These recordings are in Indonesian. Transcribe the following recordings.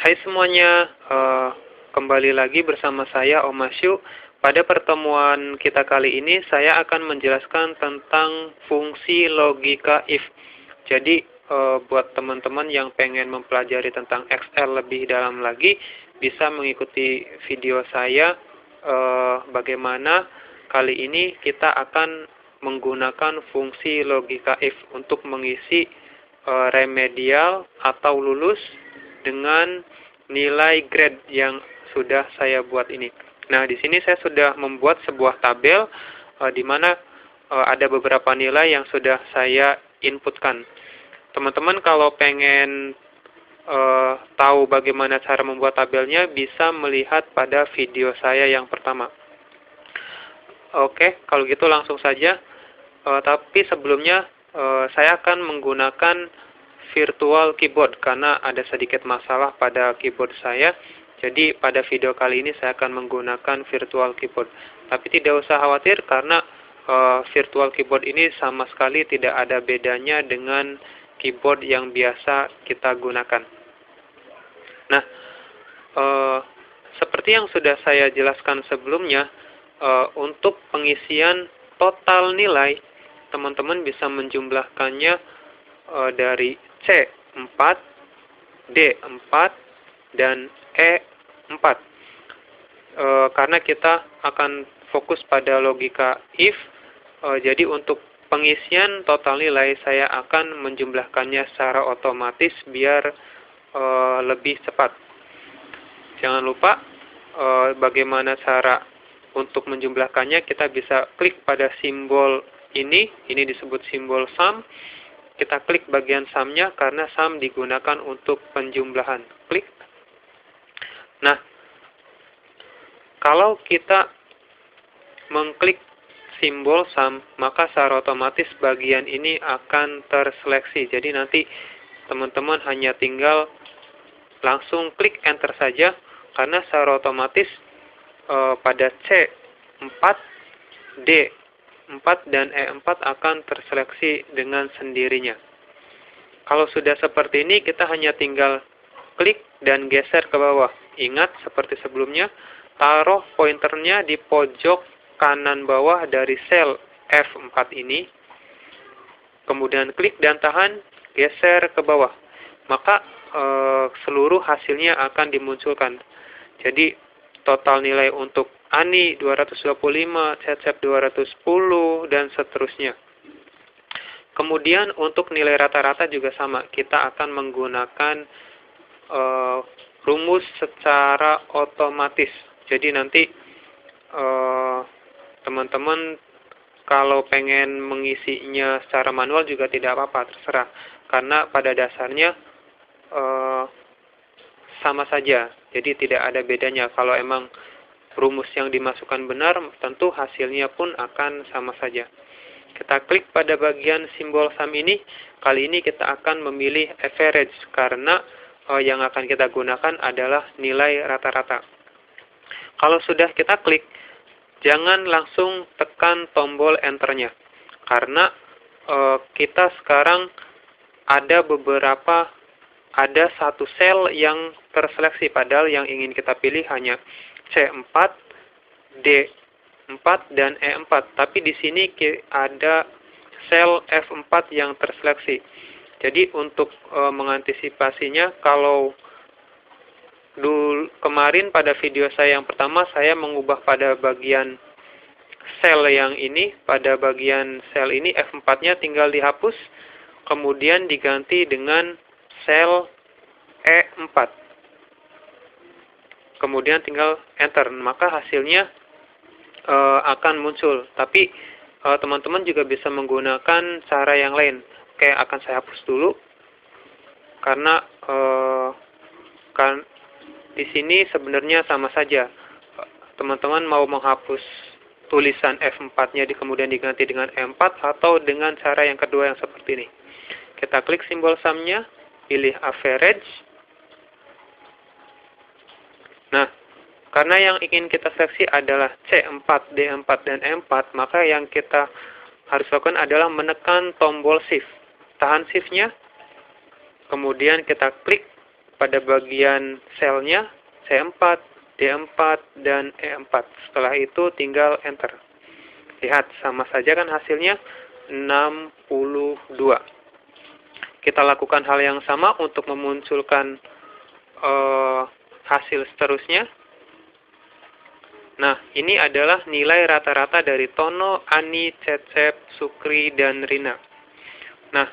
Hai semuanya, kembali lagi bersama saya Om Masyu. Pada pertemuan kita kali ini saya akan menjelaskan tentang fungsi logika if. Jadi buat teman-teman yang pengen mempelajari tentang Excel lebih dalam lagi, bisa mengikuti video saya bagaimana kali ini kita akan menggunakan fungsi logika if untuk mengisi remedial atau lulus dengan nilai grade yang sudah saya buat ini. Nah, di sini saya sudah membuat sebuah tabel di mana ada beberapa nilai yang sudah saya inputkan. Teman-teman kalau pengen tahu bagaimana cara membuat tabelnya, bisa melihat pada video saya yang pertama. Oke, kalau gitu langsung saja. Tapi sebelumnya saya akan menggunakan virtual keyboard karena ada sedikit masalah pada keyboard saya. Jadi pada video kali ini saya akan menggunakan virtual keyboard. Tapi tidak usah khawatir karena virtual keyboard ini sama sekali tidak ada bedanya dengan keyboard yang biasa kita gunakan. Nah, seperti yang sudah saya jelaskan sebelumnya, untuk pengisian total nilai, teman-teman bisa menjumlahkannya dari C4, D4, dan E4. Karena kita akan fokus pada logika if, jadi untuk pengisian total nilai saya akan menjumlahkannya secara otomatis biar lebih cepat. Jangan lupa bagaimana cara untuk menjumlahkannya. Kita bisa klik pada simbol ini disebut simbol sum. Kita klik bagian sum-nya karena sum digunakan untuk penjumlahan. Klik. Nah, kalau kita mengklik simbol sum, maka secara otomatis bagian ini akan terseleksi. Jadi nanti teman-teman hanya tinggal langsung klik enter saja, karena secara otomatis pada C4, D4, dan E4 akan terseleksi dengan sendirinya. Kalau sudah seperti ini, kita hanya tinggal klik dan geser ke bawah. Ingat, seperti sebelumnya, taruh pointernya di pojok kanan bawah dari sel F4 ini. Kemudian klik dan tahan, geser ke bawah. Maka seluruh hasilnya akan dimunculkan. Jadi, total nilai untuk ANI 225, CECEP 210, dan seterusnya. Kemudian untuk nilai rata-rata juga sama. Kita akan menggunakan rumus secara otomatis. Jadi nanti teman-teman kalau pengen mengisinya secara manual juga tidak apa-apa, terserah. Karena pada dasarnya sama saja. Jadi tidak ada bedanya. Kalau emang rumus yang dimasukkan benar, tentu hasilnya pun akan sama saja. Kita klik pada bagian simbol sum ini. Kali ini kita akan memilih average karena yang akan kita gunakan adalah nilai rata-rata. Kalau sudah kita klik, jangan langsung tekan tombol enternya. Karena kita sekarang ada satu sel yang terseleksi, padahal yang ingin kita pilih hanya C4, D4, dan E4. Tapi di sini ada sel F4 yang terseleksi. Jadi untuk mengantisipasinya, kalau kemarin pada video saya yang pertama, saya mengubah pada bagian sel yang ini, pada bagian sel ini F4-nya tinggal dihapus, kemudian diganti dengan sel E4. Kemudian tinggal enter, maka hasilnya akan muncul. Tapi teman-teman juga bisa menggunakan cara yang lain. Oke, akan saya hapus dulu. Karena di sini sebenarnya sama saja. Teman-teman mau menghapus tulisan F4-nya kemudian diganti dengan E4 atau dengan cara yang kedua yang seperti ini. Kita klik simbol sum-nya, pilih average. Nah, karena yang ingin kita seleksi adalah C4, D4, dan E4, maka yang kita harus lakukan adalah menekan tombol shift. Tahan shift-nya, kemudian kita klik pada bagian selnya C4, D4, dan E4. Setelah itu tinggal enter. Lihat, sama saja kan hasilnya 62. Kita lakukan hal yang sama untuk memunculkan hasil seterusnya. Nah, ini adalah nilai rata-rata dari Tono, Ani, Cecep, Sukri, dan Rina. Nah,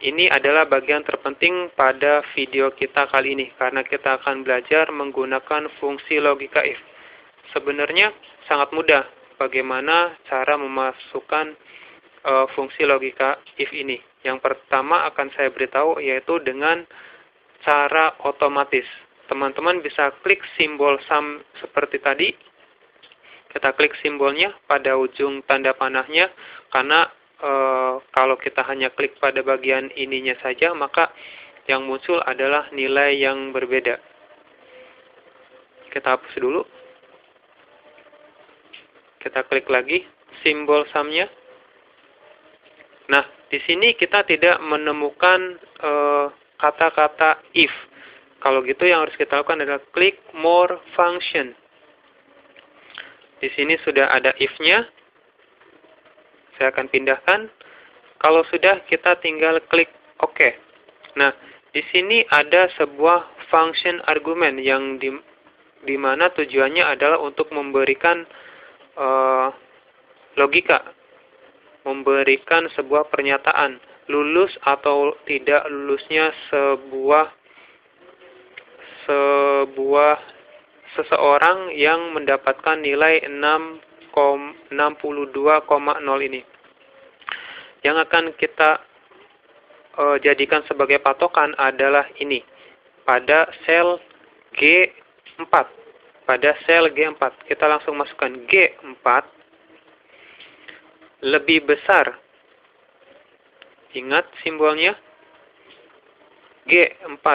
ini adalah bagian terpenting pada video kita kali ini, karena kita akan belajar menggunakan fungsi logika if. Sebenarnya sangat mudah bagaimana cara memasukkan fungsi logika if ini. Yang pertama akan saya beritahu yaitu dengan cara otomatis. Teman-teman bisa klik simbol sum seperti tadi. Kita klik simbolnya pada ujung tanda panahnya, karena kalau kita hanya klik pada bagian ininya saja, maka yang muncul adalah nilai yang berbeda. Kita hapus dulu. Kita klik lagi simbol sumnya. Nah, di sini kita tidak menemukan kata-kata if. Kalau gitu yang harus kita lakukan adalah klik more function. Di sini sudah ada if-nya. Saya akan pindahkan. Kalau sudah, kita tinggal klik OK. Nah, di sini ada sebuah function argument yang di mana tujuannya adalah untuk memberikan logika, memberikan sebuah pernyataan lulus atau tidak lulusnya seseorang yang mendapatkan nilai 62,0 ini. Yang akan kita jadikan sebagai patokan adalah ini, pada sel G4. Pada sel G4, kita langsung masukkan G4 lebih besar. Ingat simbolnya, G4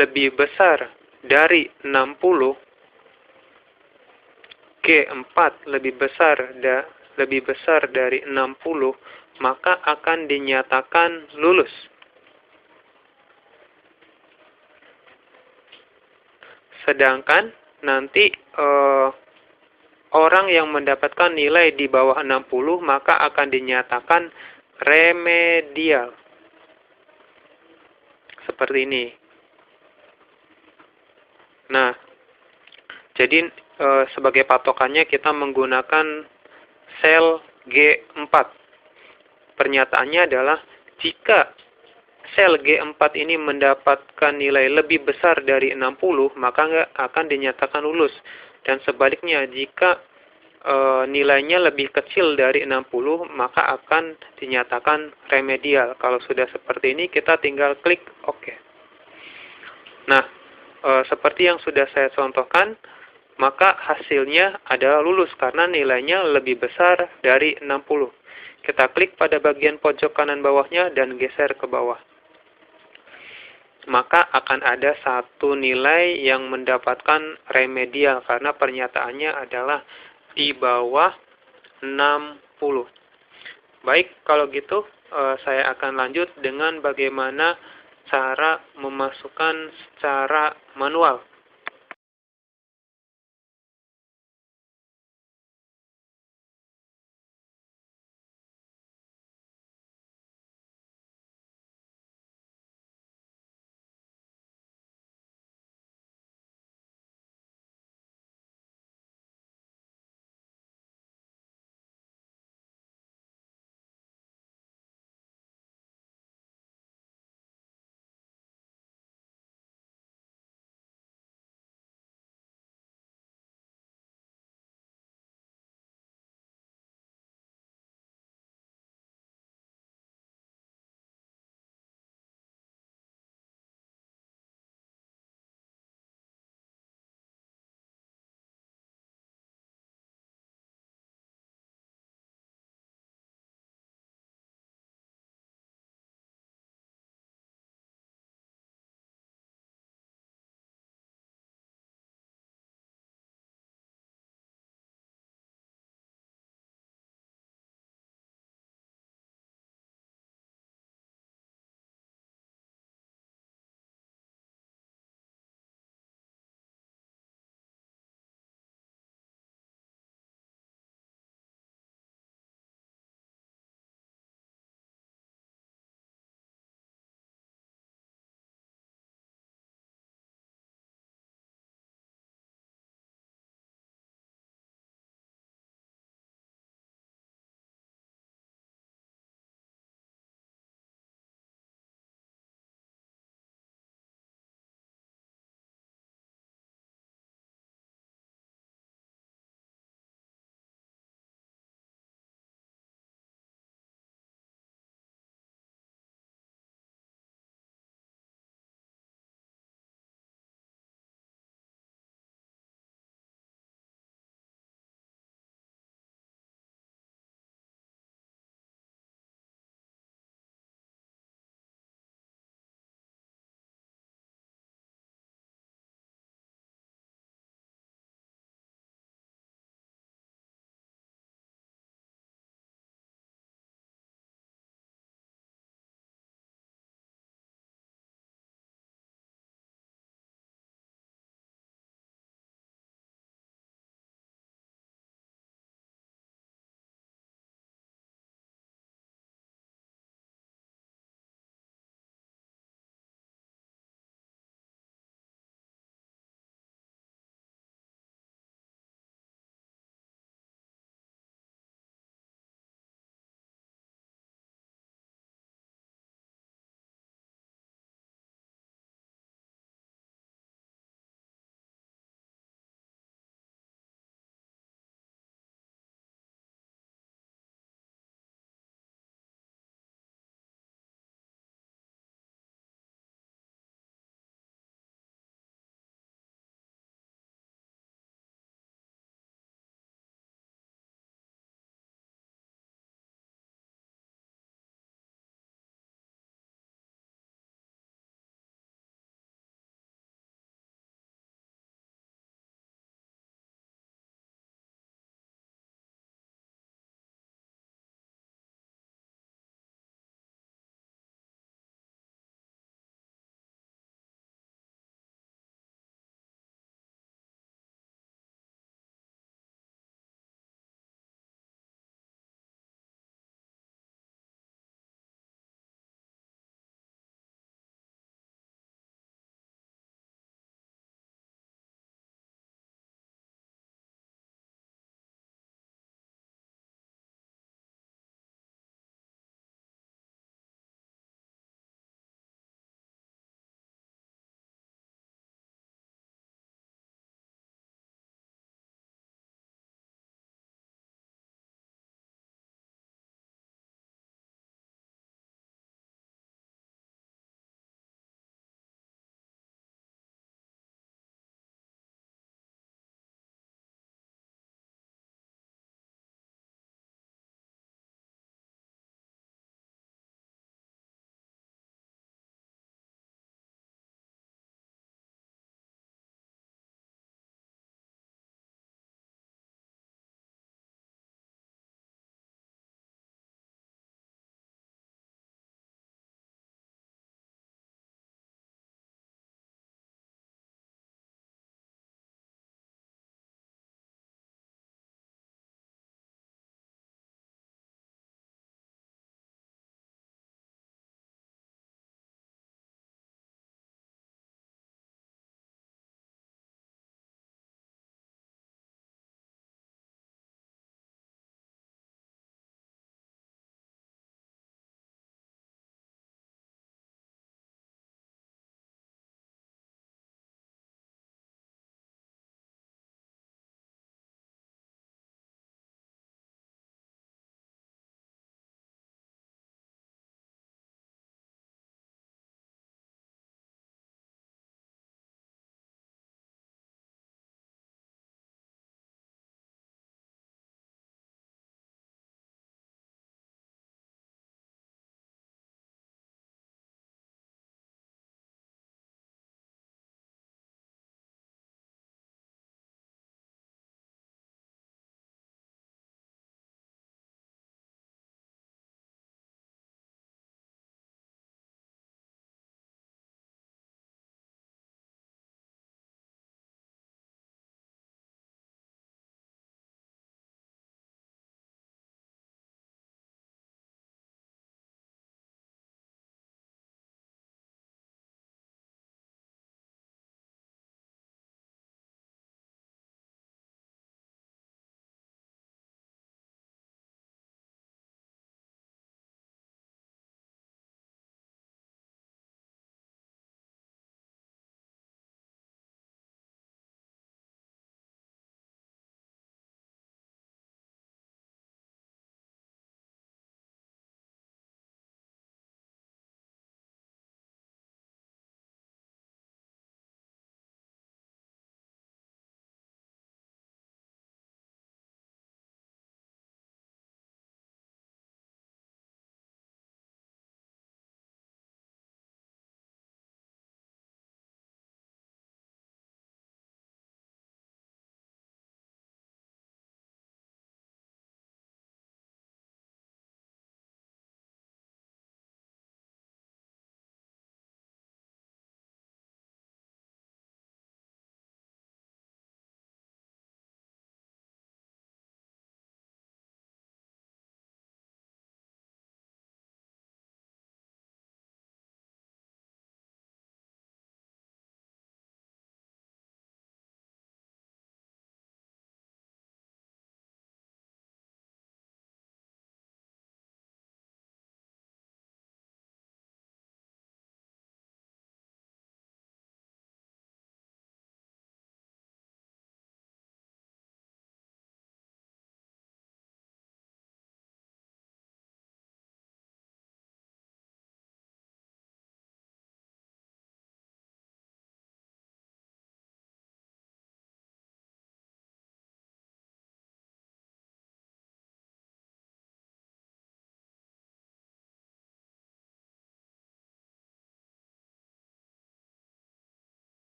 lebih besar dari 60. G4 lebih besar dari 60, maka akan dinyatakan lulus. Sedangkan nanti orang yang mendapatkan nilai di bawah 60, maka akan dinyatakan remedial. Seperti ini. Nah, jadi sebagai patokannya kita menggunakan sel G4. Pernyataannya adalah jika sel G4 ini mendapatkan nilai lebih besar dari 60, maka akan dinyatakan lulus. Dan sebaliknya, jika nilainya lebih kecil dari 60, maka akan dinyatakan remedial. Kalau sudah seperti ini, kita tinggal klik OK. Nah, seperti yang sudah saya contohkan, maka hasilnya adalah lulus karena nilainya lebih besar dari 60. Kita klik pada bagian pojok kanan bawahnya dan geser ke bawah. Maka akan ada satu nilai yang mendapatkan remedial karena pernyataannya adalah di bawah 60. Baik, kalau gitu saya akan lanjut dengan bagaimana cara memasukkan secara manual